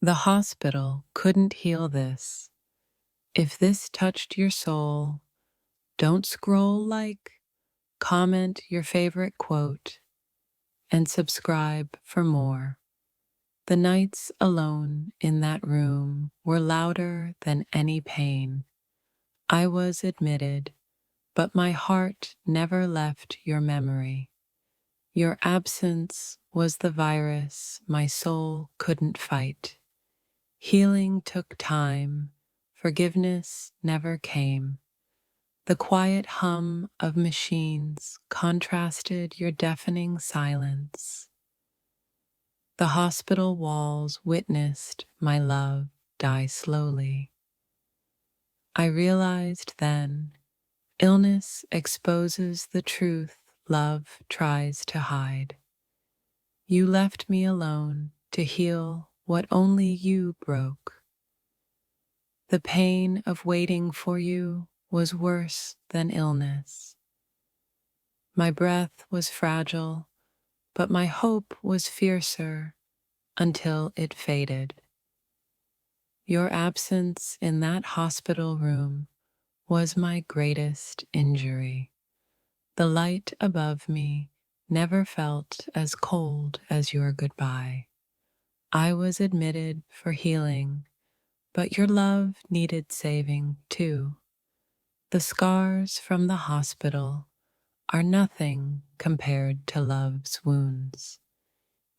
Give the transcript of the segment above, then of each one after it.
The hospital couldn't heal this. If this touched your soul, don't scroll like, comment your favorite quote, and subscribe for more. The nights alone in that room were louder than any pain. I was admitted, but my heart never left your memory. Your absence was the virus my soul couldn't fight. Healing took time, forgiveness never came. The quiet hum of machines contrasted your deafening silence. The hospital walls witnessed my love die slowly. I realized then, illness exposes the truth love tries to hide. You left me alone to heal what only you broke. The pain of waiting for you was worse than illness. My breath was fragile, but my hope was fiercer until it faded. Your absence in that hospital room was my greatest injury. The light above me never felt as cold as your goodbye. I was admitted for healing, but your love needed saving too. The scars from the hospital are nothing compared to love's wounds.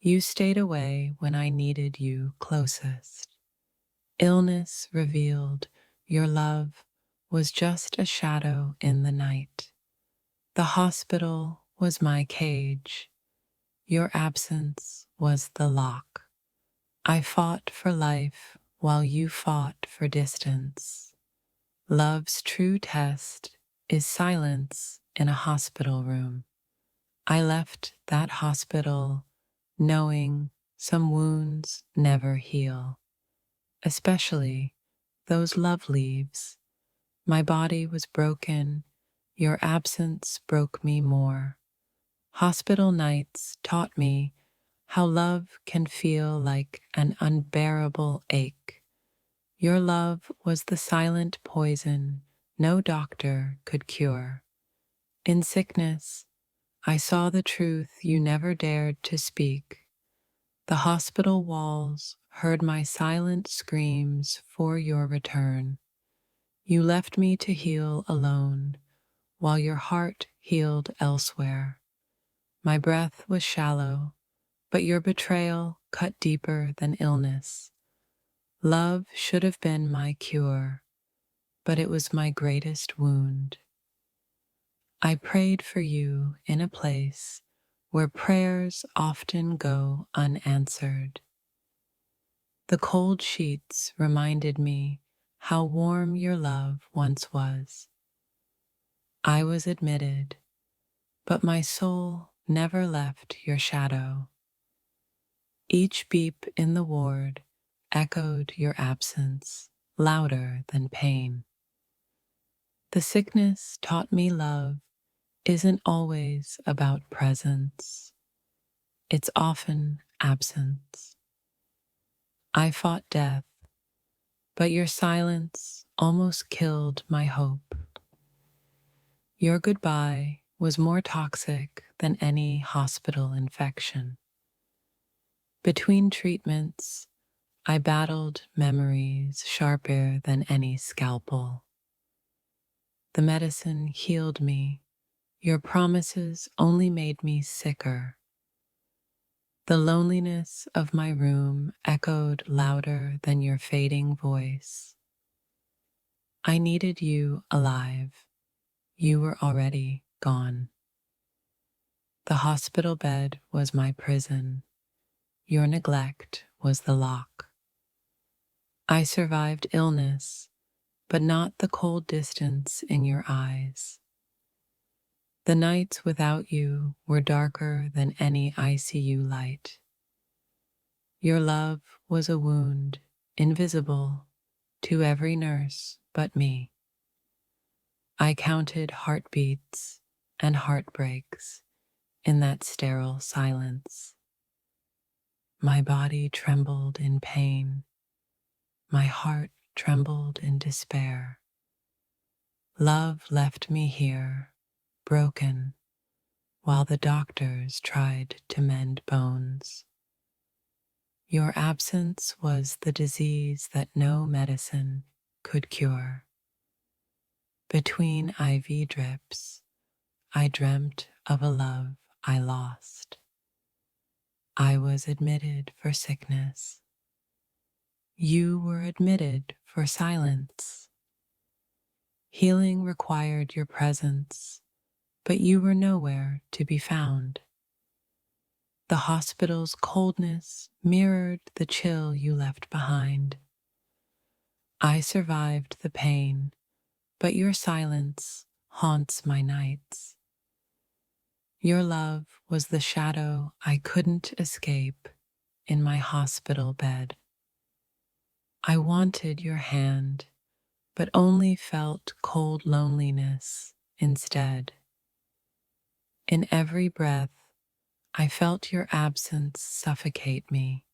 You stayed away when I needed you closest. Illness revealed your love was just a shadow in the night. The hospital was my cage. Your absence was the lock. I fought for life while you fought for distance. Love's true test is silence in a hospital room. I left that hospital knowing some wounds never heal, especially those love leaves. My body was broken, your absence broke me more. Hospital nights taught me how love can feel like an unbearable ache. Your love was the silent poison no doctor could cure. In sickness, I saw the truth you never dared to speak. The hospital walls heard my silent screams for your return. You left me to heal alone, while your heart healed elsewhere. My breath was shallow, but your betrayal cut deeper than illness. Love should have been my cure, but it was my greatest wound. I prayed for you in a place where prayers often go unanswered. The cold sheets reminded me how warm your love once was. I was admitted, but my soul never left your shadow. Each beep in the ward echoed your absence, louder than pain. The sickness taught me love isn't always about presence. It's often absence. I fought death, but your silence almost killed my hope. Your goodbye was more toxic than any hospital infection. Between treatments, I battled memories sharper than any scalpel. The medicine healed me. Your promises only made me sicker. The loneliness of my room echoed louder than your fading voice. I needed you alive. You were already gone. The hospital bed was my prison. Your neglect was the lock. I survived illness, but not the cold distance in your eyes. The nights without you were darker than any ICU light. Your love was a wound, invisible to every nurse but me. I counted heartbeats and heartbreaks in that sterile silence. My body trembled in pain my heart trembled in despair. Love left me here, broken, while the doctors tried to mend bones. Your absence was the disease that no medicine could cure. Between IV drips, I dreamt of a love I lost. I was admitted for sickness. You were admitted for silence. Healing required your presence, but you were nowhere to be found. The hospital's coldness mirrored the chill you left behind. I survived the pain, but your silence haunts my nights. Your love was the shadow I couldn't escape in my hospital bed. I wanted your hand, but only felt cold loneliness instead. In every breath, I felt your absence suffocate me.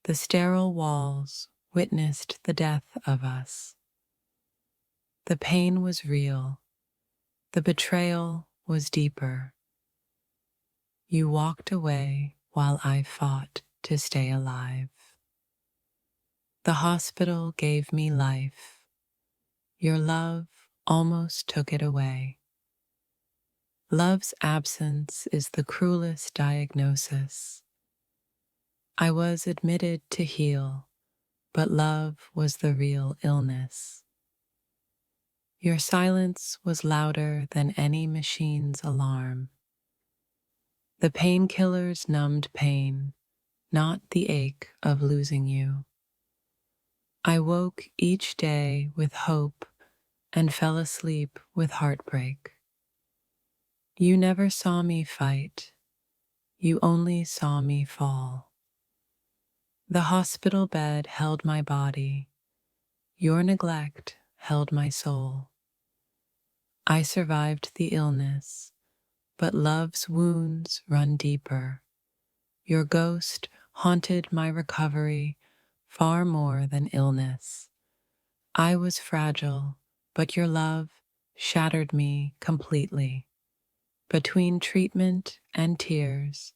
The sterile walls witnessed the death of us. The pain was real. The betrayal was deeper. You walked away while I fought to stay alive. The hospital gave me life. Your love almost took it away. Love's absence is the cruelest diagnosis. I was admitted to heal, but love was the real illness. Your silence was louder than any machine's alarm. The painkillers numbed pain, not the ache of losing you. I woke each day with hope and fell asleep with heartbreak. You never saw me fight. You only saw me fall. The hospital bed held my body. Your neglect held my soul. I survived the illness, but love's wounds run deeper. Your ghost haunted my recovery far more than illness. I was fragile, but your love shattered me completely. Between treatment and tears,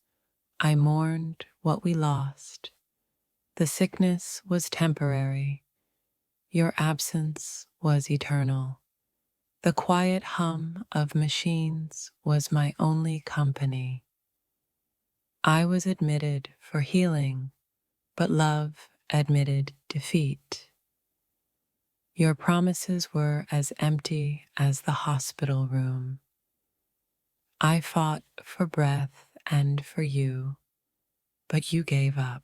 I mourned what we lost. The sickness was temporary. Your absence was eternal. The quiet hum of machines was my only company. I was admitted for healing, but love admitted defeat. Your promises were as empty as the hospital room. I fought for breath and for you, but you gave up.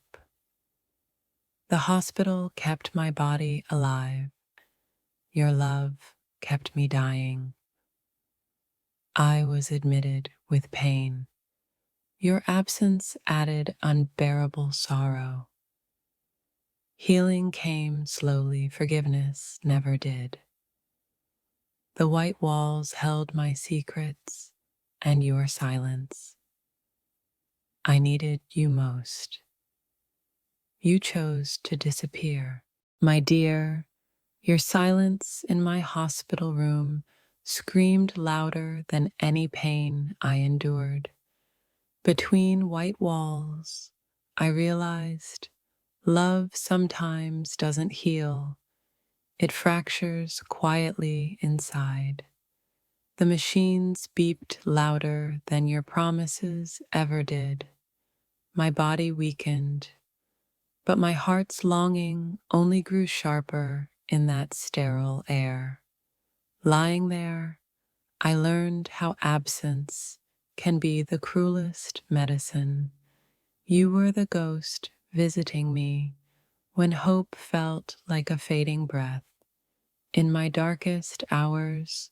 The hospital kept my body alive. Your love kept me dying. I was admitted with pain. Your absence added unbearable sorrow. Healing came slowly, forgiveness never did. The white walls held my secrets and your silence. I needed you most. You chose to disappear. My dear, your silence in my hospital room screamed louder than any pain I endured. Between white walls, I realized love sometimes doesn't heal. It fractures quietly inside. The machines beeped louder than your promises ever did. My body weakened, but my heart's longing only grew sharper in that sterile air. Lying there, I learned how absence can be the cruelest medicine. You were the ghost visiting me when hope felt like a fading breath. In my darkest hours,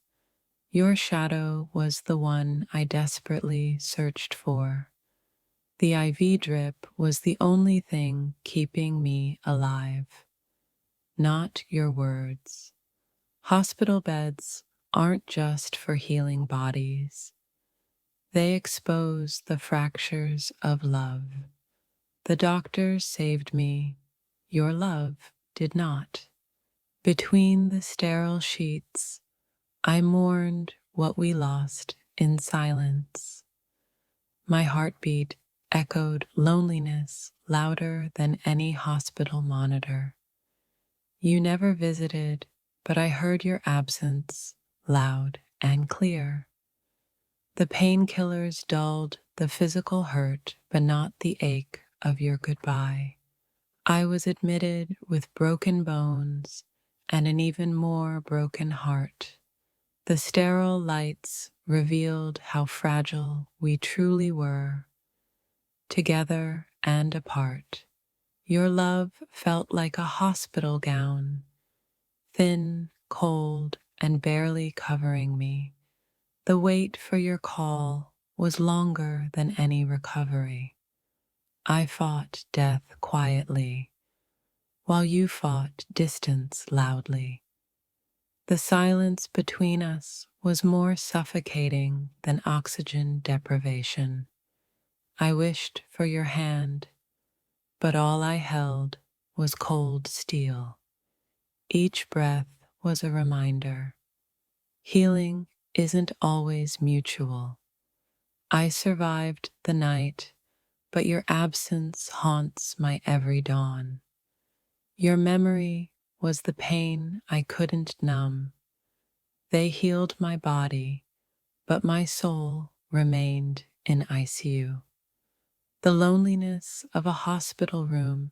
your shadow was the one I desperately searched for. The IV drip was the only thing keeping me alive, not your words. Hospital beds aren't just for healing bodies. They expose the fractures of love. The doctors saved me. your love did not. Between the sterile sheets, I mourned what we lost in silence. My heartbeat echoed loneliness louder than any hospital monitor. You never visited, but I heard your absence loud and clear. The painkillers dulled the physical hurt, but not the ache of your goodbye. I was admitted with broken bones and an even more broken heart. The sterile lights revealed how fragile we truly were, together and apart. Your love felt like a hospital gown, thin, cold, and barely covering me. The wait for your call was longer than any recovery. I fought death quietly, while you fought distance loudly. The silence between us was more suffocating than oxygen deprivation. I wished for your hand, but all I held was cold steel. Each breath was a reminder. Healing isn't always mutual. I survived the night, but your absence haunts my every dawn. Your memory was the pain I couldn't numb. They healed my body, but my soul remained in ICU. The loneliness of a hospital room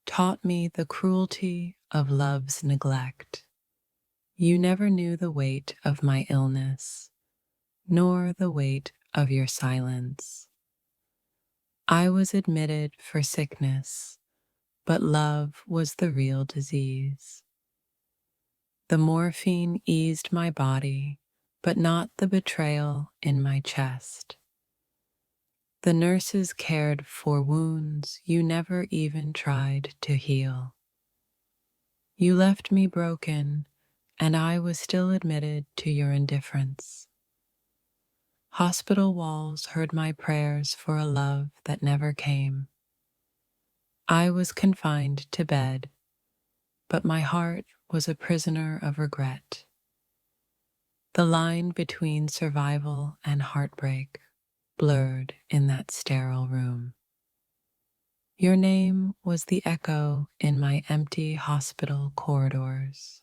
taught me the cruelty of love's neglect. You never knew the weight of my illness, nor the weight of your silence. I was admitted for sickness, but love was the real disease. The morphine eased my body, but not the betrayal in my chest. The nurses cared for wounds you never even tried to heal. You left me broken, and I was still admitted to your indifference. Hospital walls heard my prayers for a love that never came. I was confined to bed, but my heart was a prisoner of regret. The line between survival and heartbreak blurred in that sterile room. Your name was the echo in my empty hospital corridors.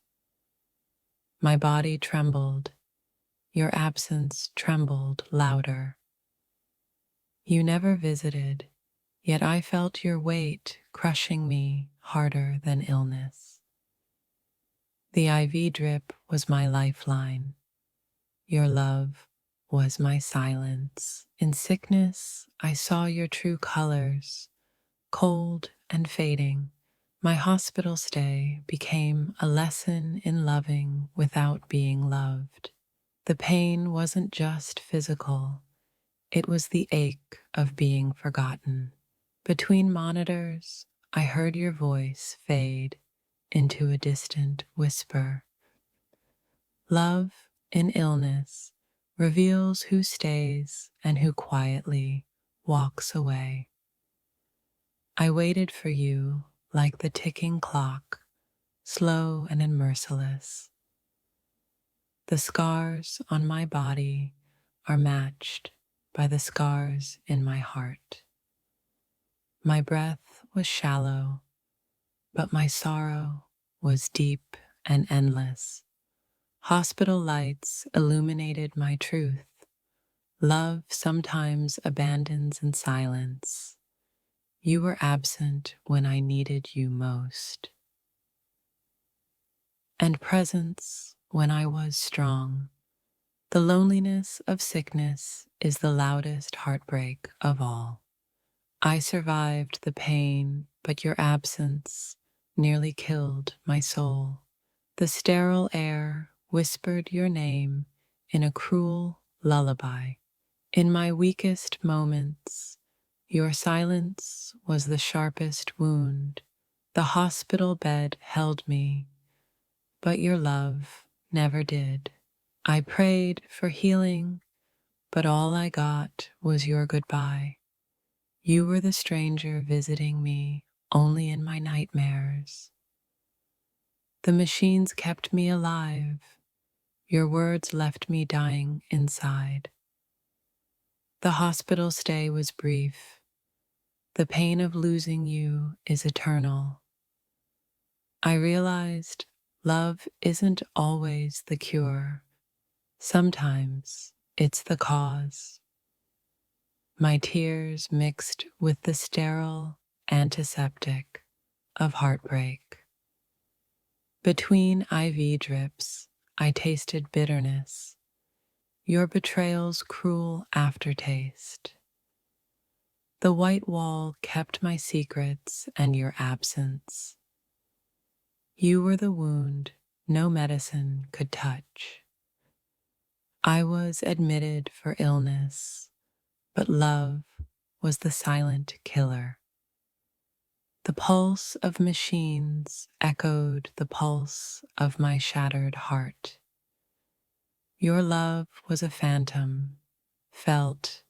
My body trembled. Your absence trembled louder. You never visited, yet I felt your weight crushing me harder than illness. The IV drip was my lifeline. Your love was my silence. In sickness, I saw your true colors, cold and fading. My hospital stay became a lesson in loving without being loved. The pain wasn't just physical, it was the ache of being forgotten. Between monitors, I heard your voice fade into a distant whisper. Love in illness reveals who stays and who quietly walks away. I waited for you like the ticking clock, slow and unmerciless. The scars on my body are matched by the scars in my heart. My breath was shallow, but my sorrow was deep and endless. Hospital lights illuminated my truth. Love sometimes abandons in silence. You were absent when I needed you most, and presence when I was strong. The loneliness of sickness is the loudest heartbreak of all. I survived the pain, but your absence nearly killed my soul. The sterile air whispered your name in a cruel lullaby. In my weakest moments, your silence was the sharpest wound. The hospital bed held me, but your love never did. I prayed for healing, but all I got was your goodbye. You were the stranger visiting me only in my nightmares. The machines kept me alive. Your words left me dying inside. The hospital stay was brief. The pain of losing you is eternal. I realized love isn't always the cure. Sometimes it's the cause. My tears mixed with the sterile antiseptic of heartbreak. Between IV drips, I tasted bitterness, your betrayal's cruel aftertaste. The white wall kept my secrets and your absence. You were the wound no medicine could touch. I was admitted for illness, but love was the silent killer. The pulse of machines echoed the pulse of my shattered heart. Your love was a phantom, felt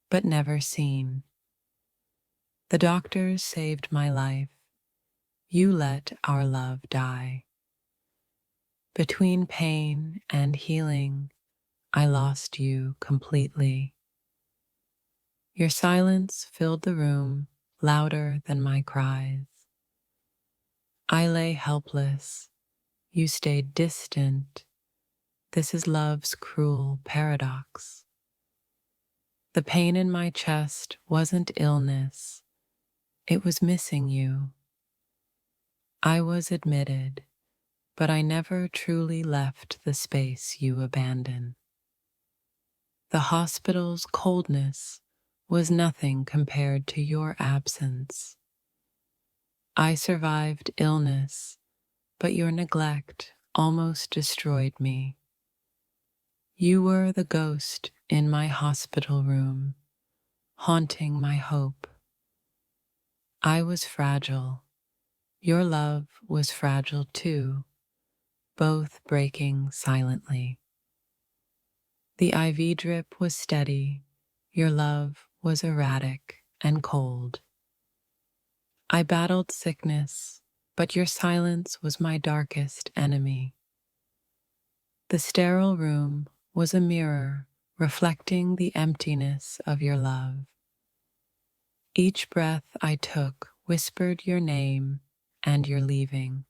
but never seen. The doctors saved my life. You let our love die. Between pain and healing, I lost you completely. Your silence filled the room, louder than my cries. I lay helpless. You stayed distant. This is love's cruel paradox. The pain in my chest wasn't illness. It was missing you. I was admitted, but I never truly left the space you abandoned. The hospital's coldness was nothing compared to your absence. I survived illness, but your neglect almost destroyed me. You were the ghost in my hospital room, haunting my hope. I was fragile. Your love was fragile too, both breaking silently. The IV drip was steady. Your love was erratic and cold. I battled sickness, but your silence was my darkest enemy. The sterile room was a mirror reflecting the emptiness of your love. Each breath I took whispered your name and your leaving.